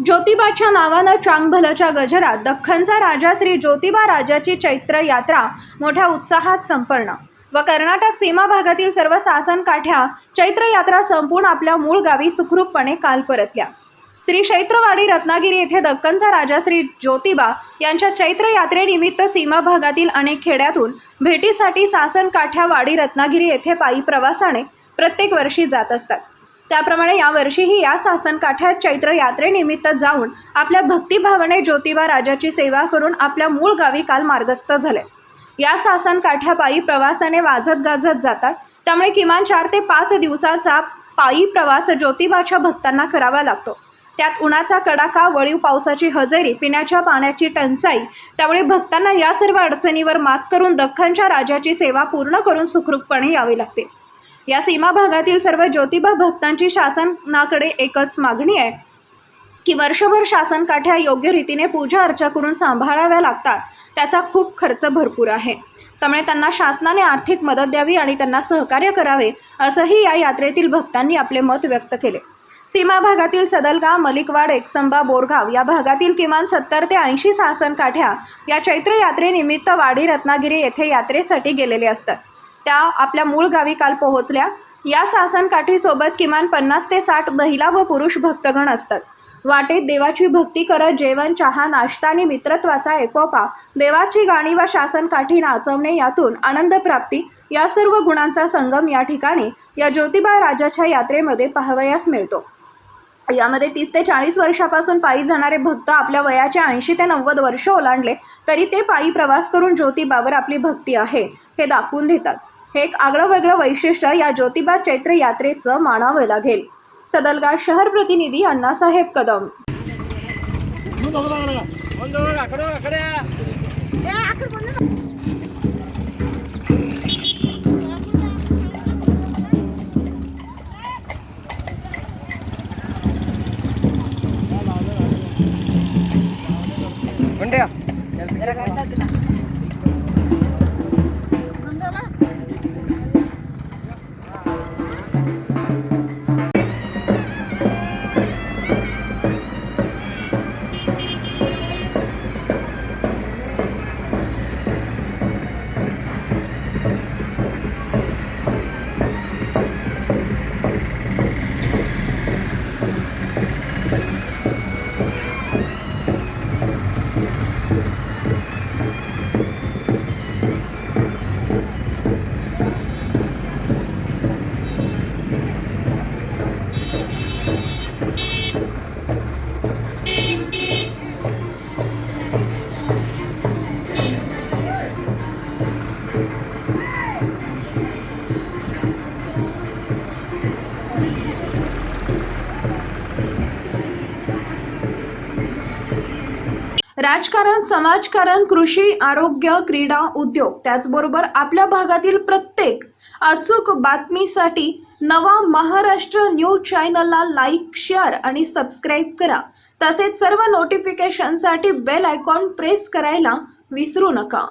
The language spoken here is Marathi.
ज्योतिबाच्या नावानं चांगभलच्या गजरात दख्खनचा राजा श्री ज्योतिबा राजाची चैत्र यात्रा मोठ्या उत्साहात संपन्न व कर्नाटक सीमा भागातील सर्व शासन काठ्या चैत्र यात्रा संपून आपल्या मूळ गावी सुखरूपपणे काल परतल्या। श्री क्षेत्रवाडी रत्नागिरी येथे दख्खनचा राजा श्री ज्योतिबा यांच्या चैत्र यात्रेनिमित्त सीमा भागातील अनेक खेड्यातून भेटीसाठी शासन काठ्या वाडी रत्नागिरी येथे पायी प्रवासाने प्रत्येक वर्षी जात असतात। त्याप्रमाणे यावर्षीही या शासन काठ्यात चैत्र यात्रेनिमित्त जाऊन आपल्या भक्तिभावाने ज्योतिबा राजाची सेवा करून आपल्या मूळ गावी काल मार्गस्थ झाले। या शासन काठ्या पायी प्रवासाने वाजत गाजत जातात, त्यामुळे किमान 4 ते 5 दिवसाचा पायी प्रवास ज्योतिबाच्या भक्तांना करावा लागतो। त्यात उन्हाचा कडाका, वळीव पावसाची हजेरी, पिण्याच्या पाण्याची टंचाई, त्यामुळे भक्तांना या सर्व अडचणीवर मात करून दख्खनच्या राजाची सेवा पूर्ण करून सुखरूपपणे यावे लागते। या सीमा भागातील सर्व ज्योतिबा भक्तांची शासनाकडे एकच मागणी आहे की वर्षभर शासन काठ्या योग्य रीतीने पूजा अर्चा करून सांभाळाव्या लागतात। त्याचा खूप खर्च भरपूर आहे, त्यामुळे त्यांना शासनाने आर्थिक मदत द्यावी आणि त्यांना सहकार्य करावे, असंही या यात्रेतील भक्तांनी आपले मत व्यक्त केले। सीमा भागातील सदलगाव, मलिकवाड, एकसंबा, बोरगाव या भागातील किमान 70 ते 80 शासन काठ्या या चैत्र यात्रेनिमित्त वाडी रत्नागिरी येथे यात्रेसाठी गेलेले असतात। त्या आपल्या मूळ गावी काल पोहोचल्या। या शासन काठीसोबत किमान 50 ते 60 महिला व पुरुष भक्तगण असतात। वाटेत देवाची भक्ती करत जेवण, चहा, नाश्ता आणि मित्रत्वाचा एकोपा, देवाची गाणी व शासन काठी नाचवणे यातून आनंद प्राप्ती या सर्व गुणांचा संगम या ठिकाणी या ज्योतिबा राजाच्या यात्रेमध्ये पाहावयास मिळतो। यामध्ये 30 ते 40 वर्षापासून पायी जाणारे भक्त आपल्या वयाचे 80 ते 90 वर्ष ओलांडले तरी ते पायी प्रवास करून ज्योतिबावर आपली भक्ती आहे हे दाखवून देतात। हे एक आगळं वेगळं वैशिष्ट्य या ज्योतिबा चैत्र यात्रेचं मानावं लागेल। सदलगाव शहर प्रतिनिधी अण्णासाहेब कदम। राजकारण, समाजकारण, कृषी, आरोग्य, क्रीडा, उद्योग त्याचबरोबर आपल्या भागातील प्रत्येक अचूक बातमीसाठी नवा महाराष्ट्र न्यूज चॅनलला लाईक, शेअर आणि सबस्क्राईब करा। तसेच सर्व नोटिफिकेशनसाठी बेल आयकॉन प्रेस करायला विसरू नका।